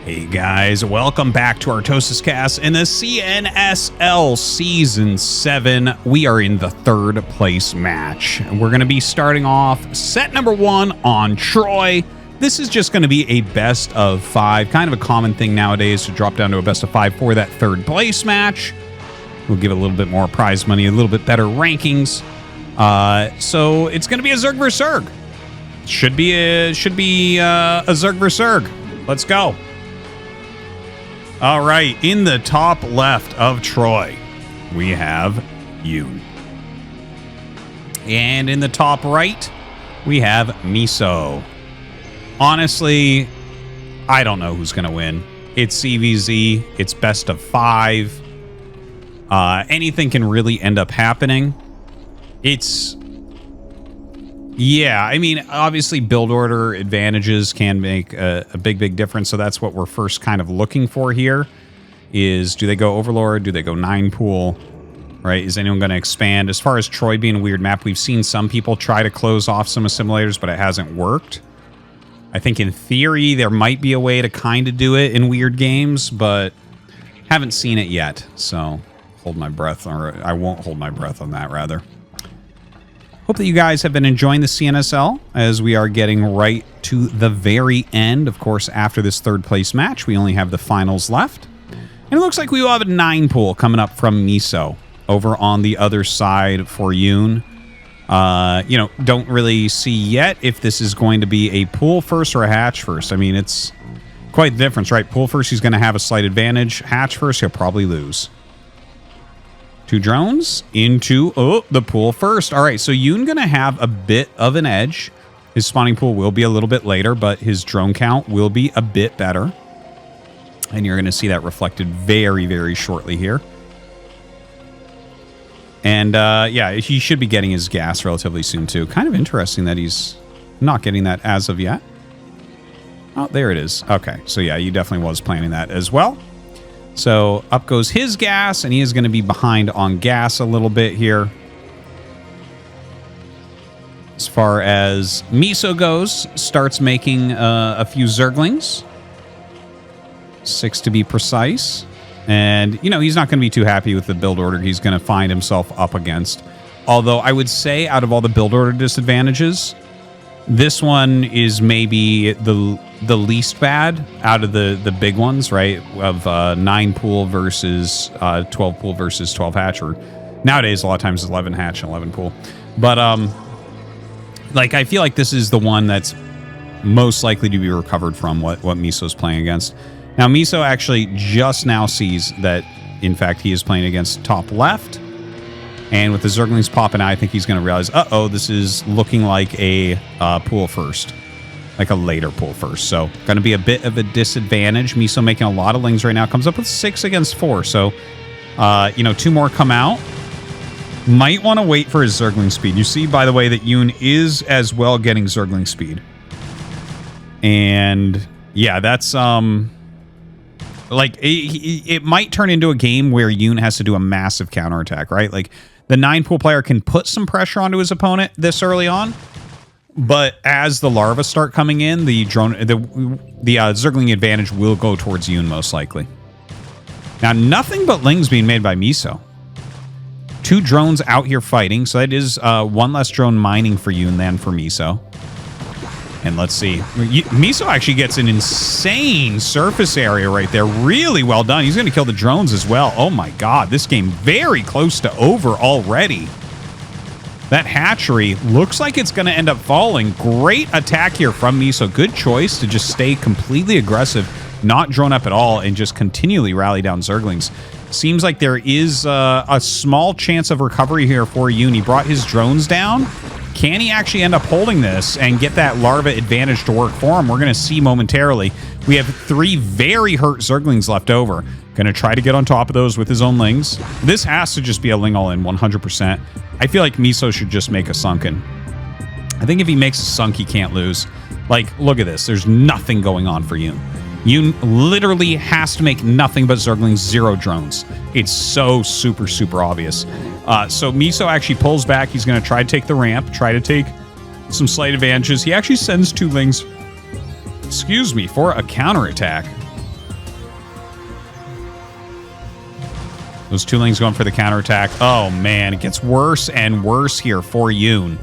Hey guys, welcome back to ArtosisCasts in the CNSL Season 7. We are in the third place match. And we're going to be starting off set number 1 on Troy. This is just going to be a best of 5, kind of a common thing nowadays to drop down to a best of 5 for that third place match. We'll give a little bit more prize money, a little bit better rankings. So it's going to be a Zerg vs. Zerg. Should be a Zerg vs. Zerg. Let's go. All right, in the top left of Troy, we have Yoon. And in the top right, we have MisO. Honestly, I don't know who's going to win. It's CVZ. It's best of 5. Anything can really end up happening. Yeah, I mean, obviously build order advantages can make a big difference. So that's what we're first kind of looking for here is, do they go Overlord? Do they go 9 pool? Right? Is anyone going to expand? As far as Troy being a weird map, we've seen some people try to close off some assimilators, but it hasn't worked. I think in theory, there might be a way to kind of do it in weird games, but haven't seen it yet. So hold my breath, or I won't hold my breath on that, rather. Hope that you guys have been enjoying the CNSL as we are getting right to the very end. Of course, after this third place match, we only have the finals left. And it looks like we will have a 9 pool coming up from MisO over on the other side for Yoon. You know, don't really see yet if this is going to be a pool first or a hatch first. I mean, it's quite the difference, right? Pool first, he's going to have a slight advantage. Hatch first, he'll probably lose. 2 drones into the pool first. All right, so Yoon going to have a bit of an edge. His spawning pool will be a little bit later, but his drone count will be a bit better. And you're going to see that reflected very shortly here. And yeah, he should be getting his gas relatively soon too. Kind of interesting that he's not getting that as of yet. Oh, there it is. Okay, so yeah, you definitely was planning that as well. So up goes his gas, and he is going to be behind on gas a little bit here. As far as MisO goes, starts making a few Zerglings. 6 to be precise. And, you know, he's not going to be too happy with the build order he's going to find himself up against. Although I would say out of all the build order disadvantages, this one is maybe the least bad out of the big ones, right? Of 9 pool versus 12 pool versus 12 hatch, or nowadays a lot of times it's 11 hatch and 11 pool. But like, I feel like this is the one that's most likely to be recovered from what MisO's playing against. Now MisO actually just now sees that in fact he is playing against top left. And with the Zerglings popping out, I think he's going to realize, uh-oh, this is looking like a pool first. Like a later pool first. So, going to be a bit of a disadvantage. MisO making a lot of lings right now. Comes up with 6 against 4. So, you know, 2 more come out. Might want to wait for his Zergling speed. You see, by the way, that Yoon is as well getting Zergling speed. And, yeah, that's... like, it might turn into a game where Yoon has to do a massive counterattack, right? Like, the 9 pool player can put some pressure onto his opponent this early on, but as the larvae start coming in, the Zergling advantage will go towards Yoon most likely. Now, nothing but lings being made by MisO. 2 drones out here fighting, so that is 1 less drone mining for Yoon than for MisO. And let's see. MisO actually gets an insane surface area right there. Really well done. He's going to kill the drones as well. Oh my god, this game very close to over already. That hatchery looks like it's going to end up falling. Great attack here from MisO. Good choice to just stay completely aggressive, not drone up at all, and just continually rally down Zerglings. Seems like there is a small chance of recovery here for Yoon. He brought his drones down. Can he actually end up holding this and get that larva advantage to work for him? We're going to see momentarily. We have 3 very hurt Zerglings left over. Going to try to get on top of those with his own lings. This has to just be a ling all-in, 100%. I feel like MisO should just make a sunken. I think if he makes a sunk, he can't lose. Like, look at this. There's nothing going on for Yoon. Yoon literally has to make nothing but Zerglings, 0 drones. It's so super obvious. So MisO actually pulls back. He's going to try to take the ramp, try to take some slight advantages. He actually sends 2 lings, excuse me, for a counterattack. Those 2 lings going for the counterattack. Oh, man. It gets worse and worse here for Yoon.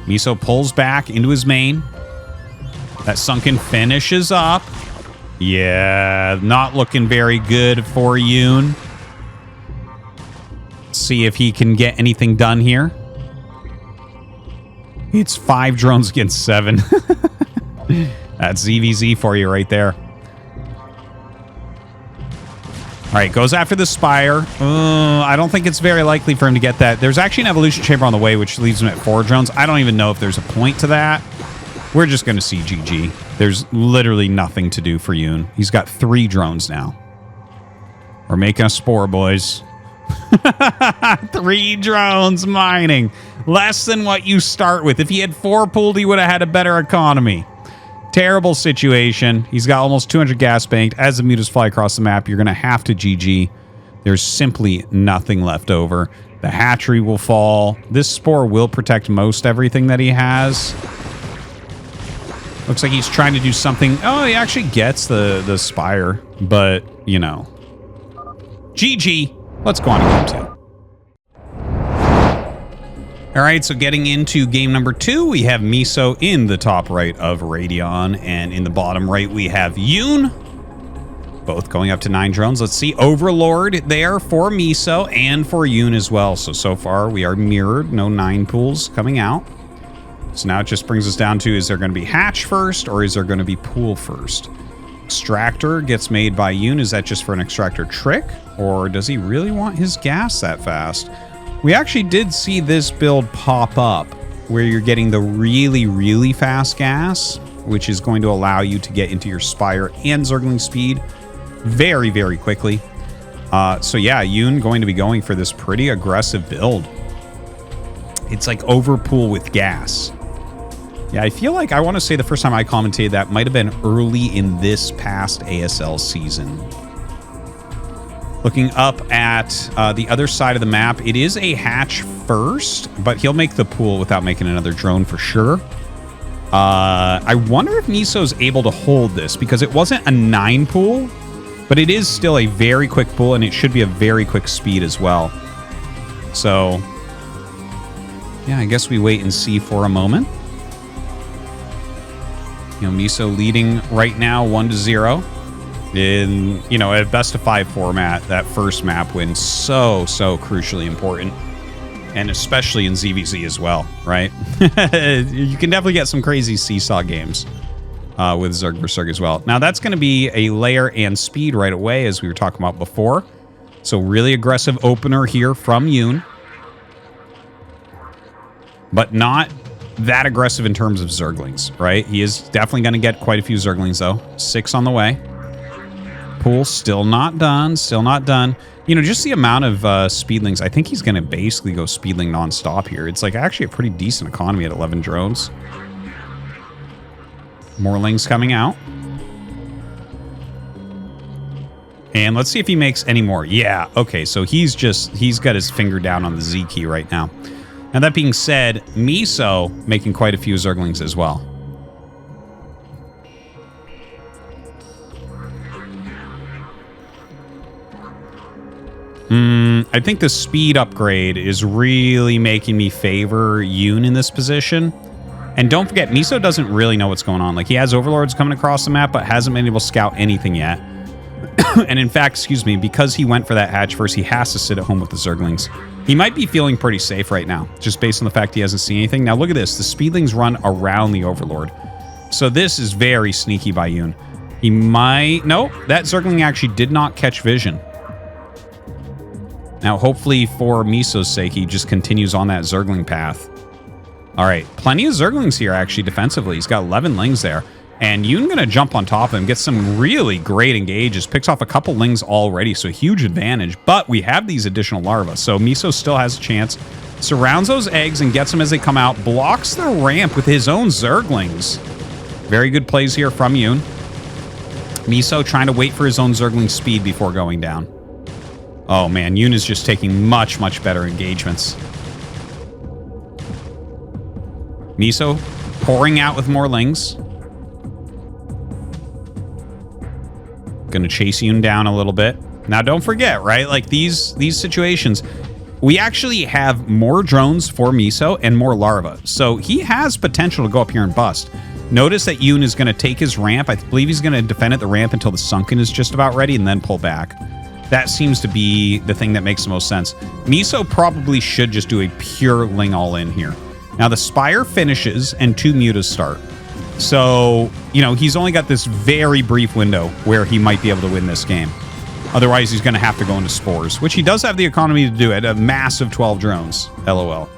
MisO pulls back into his main. That sunken finishes up. Yeah, not looking very good for Yoon. See if he can get anything done here. It's 5 drones against 7. That's ZVZ for you right there. All right, goes after the Spire. I don't think it's very likely for him to get that. There's actually an Evolution Chamber on the way, which leaves him at 4 drones. I don't even know if there's a point to that. We're just going to see GG. There's literally nothing to do for Yoon. He's got 3 drones now. We're making a Spore, boys. 3 drones mining. Less than what you start with. If he had 4 pooled, he would have had a better economy. Terrible situation. He's got almost 200 gas banked. As the mutas fly across the map, you're going to have to GG. There's simply nothing left over. The hatchery will fall. This Spore will protect most everything that he has. Looks like he's trying to do something. Oh, he actually gets the Spire. But, you know. GG. Let's go on to game 2. All right, so getting into game number 2, we have MisO in the top right of Radion, and in the bottom right, we have Yoon, both going up to 9 drones. Let's see, Overlord there for MisO and for Yoon as well. So far, we are mirrored, no 9 pools coming out. So now it just brings us down to, is there going to be hatch first, or is there going to be pool first? Extractor gets made by Yoon. Is that just for an extractor trick, or does he really want his gas that fast? We actually did see this build pop up where you're getting the really, really fast gas, which is going to allow you to get into your Spire and Zergling speed very, very quickly. So yeah, Yoon going to be going for this pretty aggressive build. It's like overpool with gas. Yeah, I feel like I want to say the first time I commentated that might have been early in this past ASL season. Looking up at the other side of the map, it is a hatch first, but he'll make the pool without making another drone for sure. I wonder if MisO's able to hold this, because it wasn't a 9 pool, but it is still a very quick pool, and it should be a very quick speed as well. So, yeah, I guess we wait and see for a moment. You know, MisO leading right now 1-0. In, you know, a best of 5 format, that first map win so crucially important, and especially in ZVZ as well, right? You can definitely get some crazy seesaw games with Zerg vs. Zerg as well. Now that's going to be a layer and speed right away, as we were talking about before. So really aggressive opener here from Yoon, but not that aggressive in terms of Zerglings, right? He is definitely going to get quite a few Zerglings though. 6 on the way. Pool still not done, still not done. You know, just the amount of speedlings. I think he's going to basically go speedling nonstop here. It's like actually a pretty decent economy at 11 drones. More lings coming out. And let's see if he makes any more. Yeah, okay, so he's got his finger down on the Z key right now. Now that being said, MisO making quite a few Zerglings as well. I think the speed upgrade is really making me favor Yoon in this position. And don't forget, MisO doesn't really know what's going on. Like, he has Overlords coming across the map, but hasn't been able to scout anything yet. And in fact, excuse me, because he went for that hatch first, he has to sit at home with the Zerglings. He might be feeling pretty safe right now, just based on the fact he hasn't seen anything. Now look at this. The Speedlings run around the Overlord. So this is very sneaky by Yoon. He might... Nope, that Zergling actually did not catch vision. Now, hopefully for MisO's sake, he just continues on that Zergling path. All right, plenty of Zerglings here, actually, defensively. He's got 11 lings there. And Yoon going to jump on top of him, get some really great engages, picks off a couple lings already, so huge advantage. But we have these additional larvae, so MisO still has a chance. Surrounds those eggs and gets them as they come out. Blocks the ramp with his own Zerglings. Very good plays here from Yoon. MisO trying to wait for his own Zergling speed before going down. Oh man, Yoon is just taking much better engagements. MisO pouring out with more lings. Gonna chase Yoon down a little bit. Now, don't forget, right? Like these situations, we actually have more drones for MisO and more larvae. So he has potential to go up here and bust. Notice that Yoon is going to take his ramp. I believe he's going to defend at the ramp until the sunken is just about ready and then pull back. That seems to be the thing that makes the most sense. MisO probably should just do a pure Ling all-in here. Now, the Spire finishes and 2 mutas start. So, you know, he's only got this very brief window where he might be able to win this game. Otherwise, he's going to have to go into Spores, which he does have the economy to do at a massive 12 drones. LOL.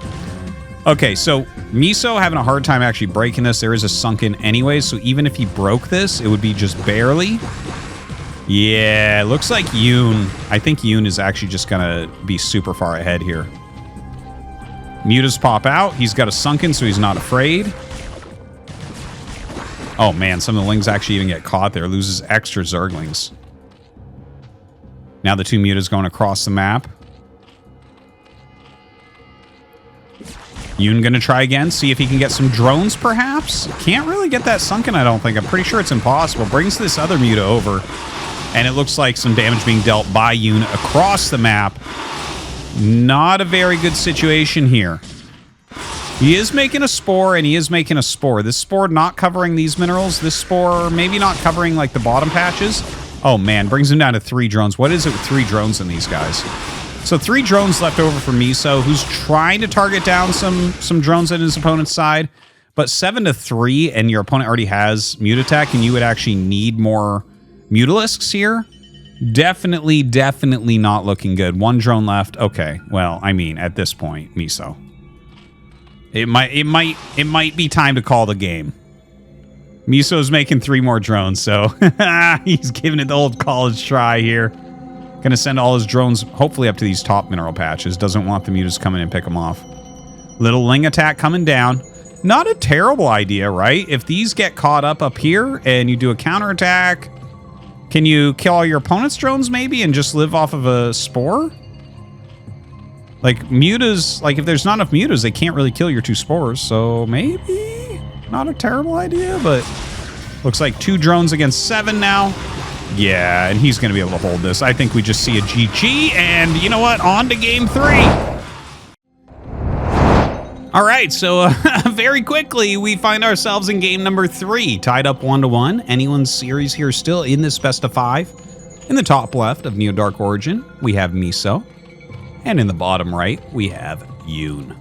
Okay, so MisO having a hard time actually breaking this. There is a sunken anyway, so even if he broke this, it would be just barely. Yeah, it looks like Yoon. I think Yoon is actually just going to be super far ahead here. Mutas pop out. He's got a sunken, so he's not afraid. Oh, man, some of the Lings actually even get caught there. Loses extra Zerglings. Now the 2 mutas going across the map. Yoon gonna try again, see if he can get some drones, perhaps? Can't really get that sunken, I don't think. I'm pretty sure it's impossible. Brings this other muta over, and it looks like some damage being dealt by Yoon across the map. Not a very good situation here. He is making a Spore, and he is making a Spore. This Spore not covering these minerals. This Spore maybe not covering, like, the bottom patches. Oh, man, brings him down to 3 drones. What is it with 3 drones in these guys? So 3 drones left over for MisO, who's trying to target down some drones at his opponent's side. But 7 to 3, and your opponent already has Mutattack, and you would actually need more Mutalisks here. Definitely not looking good. 1 drone left. Okay, well, I mean, at this point, MisO. It might be time to call the game. MisO's making 3 more drones, so he's giving it the old college try here. Gonna send all his drones, hopefully up to these top mineral patches. Doesn't want the mutas coming in and pick them off. Little Ling attack coming down. Not a terrible idea, right? If these get caught up here and you do a counterattack, can you kill all your opponent's drones maybe and just live off of a Spore? Like mutas, like if there's not enough mutas, they can't really kill your 2 Spores. So maybe not a terrible idea, but looks like 2 drones against 7 now. Yeah, and he's going to be able to hold this. I think we just see a GG, and you know what? On to game 3. All right, so very quickly, we find ourselves in game number 3, tied up 1-1. Anyone's series here still in this best of 5. In the top left of Neo Dark Origin, we have MisO, and in the bottom right, we have Yoon.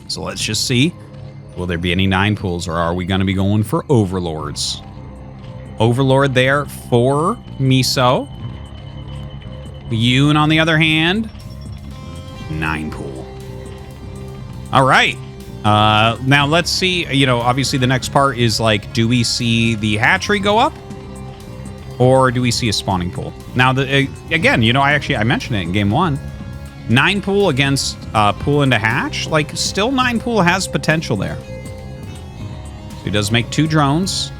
So let's just see. Will there be any 9 pools, or are we going to be going for Overlords? Overlord there for MisO. Yoon, on the other hand, 9 pool. All right. Now let's see. You know, obviously the next part is like, do we see the hatchery go up, or do we see a spawning pool? Now, again, you know, I mentioned it in game 1. 9 pool against pool into hatch. Like, still 9 pool has potential there. He does make 2 drones.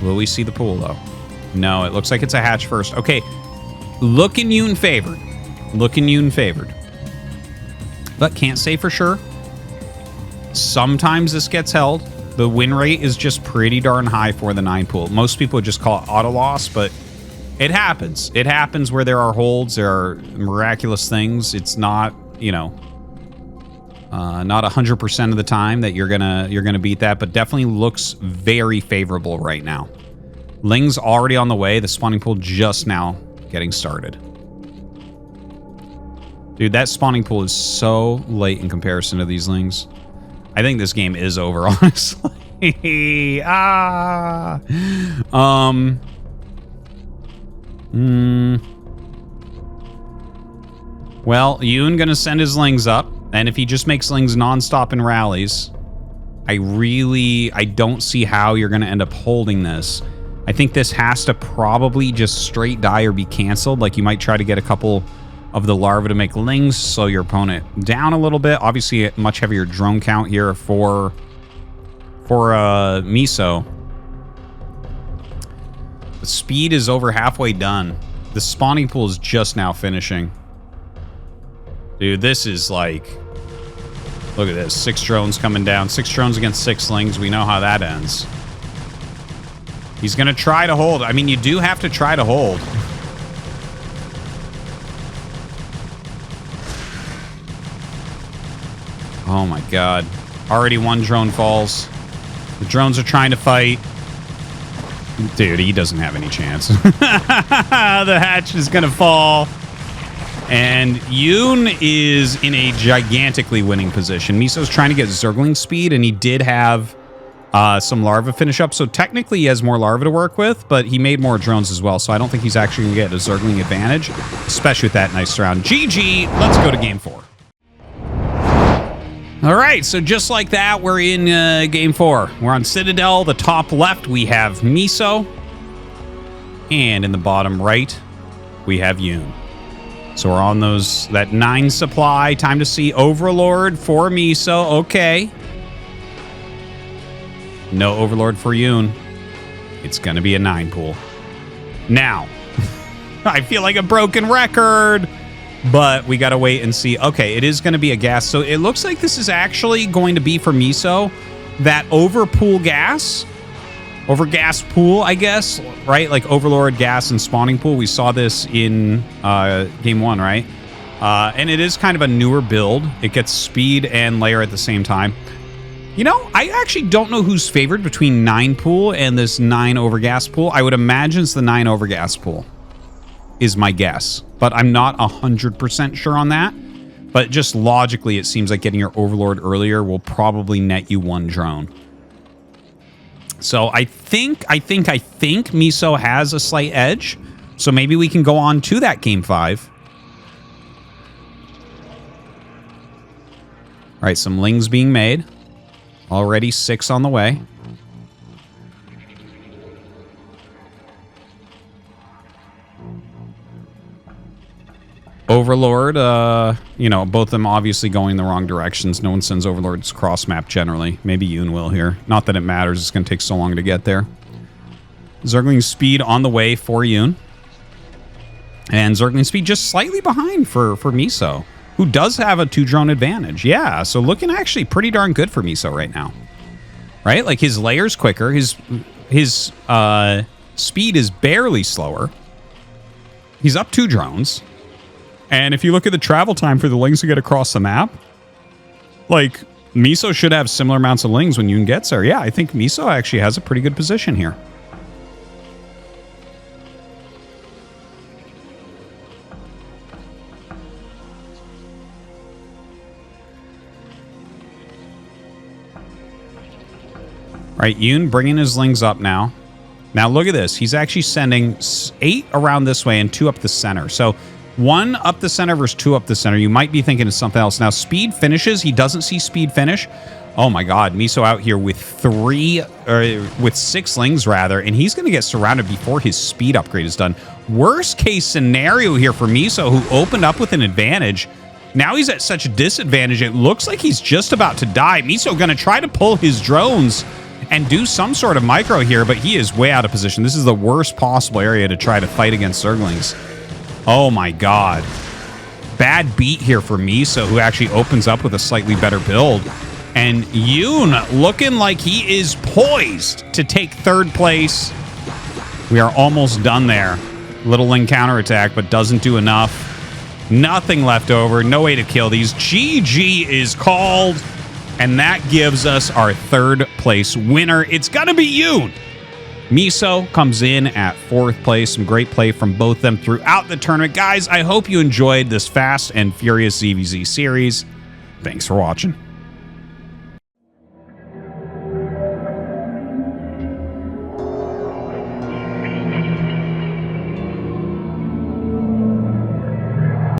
Will we see the pool, though? No, it looks like it's a hatch first. Okay, looking Yoon favored. Looking Yoon favored. But can't say for sure. Sometimes this gets held. The win rate is just pretty darn high for the 9 pool. Most people would just call it auto loss, but it happens. It happens where there are holds, there are miraculous things. It's not, you know, not 100% of the time that you're gonna beat that, but definitely looks very favorable right now. Ling's already on the way. The spawning pool just now getting started. Dude, that spawning pool is so late in comparison to these Lings. I think this game is over, honestly. Well, Yoon gonna send his Lings up. And if he just makes Lings nonstop in rallies, I don't see how you're going to end up holding this. I think this has to probably just straight die or be canceled. Like, you might try to get a couple of the larvae to make Lings, slow your opponent down a little bit. Obviously, a much heavier drone count here for MisO. The speed is over halfway done. The spawning pool is just now finishing. Dude, this is like... Look at this. 6 drones coming down. 6 drones against 6 Lings. We know how that ends. He's going to try to hold. I mean, you do have to try to hold. Oh my god. Already one drone falls. The drones are trying to fight. Dude, he doesn't have any chance. The hatch is going to fall. And Yoon is in a gigantically winning position. MisO's trying to get Zergling speed, and he did have some larva finish up. So technically he has more larva to work with, but he made more drones as well. So I don't think he's actually going to get a Zergling advantage, especially with that nice round. GG, let's go to game 4. All right, so just like that, we're in game 4. We're on Citadel. The top left, we have MisO. And in the bottom right, we have Yoon. So we're on that 9 supply. Time to see Overlord for MisO. Okay. No Overlord for Yoon. It's going to be a 9 pool. Now, I feel like a broken record. But we got to wait and see. Okay, it is going to be a gas. So it looks like this is actually going to be for MisO. That over gas pool, I guess, right? Like Overlord, gas, and spawning pool. We saw this in game 1, right? And it is kind of a newer build. It gets speed and layer at the same time. You know, I actually don't know who's favored between 9 pool and this 9 over gas pool. I would imagine it's the 9 over gas pool is my guess. But I'm not 100% sure on that. But just logically, it seems like getting your Overlord earlier will probably net you 1 drone. So I think MisO has a slight edge. So maybe we can go on to that game 5. All right, some lings being made. Already 6 on the way. Overlord, you know, both of them obviously going in the wrong directions. No one sends Overlords cross map generally. Maybe Yoon will here. Not that it matters. It's going to take so long to get there. Zergling speed on the way for Yoon. And Zergling speed just slightly behind for MisO, who does have a 2-drone advantage. Yeah, so looking actually pretty darn good for MisO right now. Right? Like his layer's quicker. His speed is barely slower. He's up 2 drones. And if you look at the travel time for the lings to get across the map, like, MisO should have similar amounts of lings when Yoon gets there. Yeah, I think MisO actually has a pretty good position here. All right, Yoon bringing his lings up now. Now, look at this. He's actually sending 8 around this way and 2 up the center. So 1 up the center versus 2 up the center. You might be thinking of something else. Now, speed finishes. He doesn't see speed finish. Oh my god, MisO out here with 6 lings rather, and he's going to get surrounded before his speed upgrade is done. Worst case scenario here for MisO, who opened up with an advantage. Now he's at such a disadvantage, it looks like he's just about to die. MisO going to try to pull his drones and do some sort of micro here, but he is way out of position. This is the worst possible area to try to fight against Zerglings. Oh my god. Bad beat here for MisO, who actually opens up with a slightly better build. And Yoon looking like he is poised to take 3rd place. We are almost done there. Little Ling counterattack, but doesn't do enough. Nothing left over. No way to kill these. GG is called. And that gives us our 3rd place winner. It's going to be Yoon. MisO comes in at 4th place. Some great play from both of them throughout the tournament. Guys, I hope you enjoyed this Fast and Furious ZVZ series. Thanks for watching.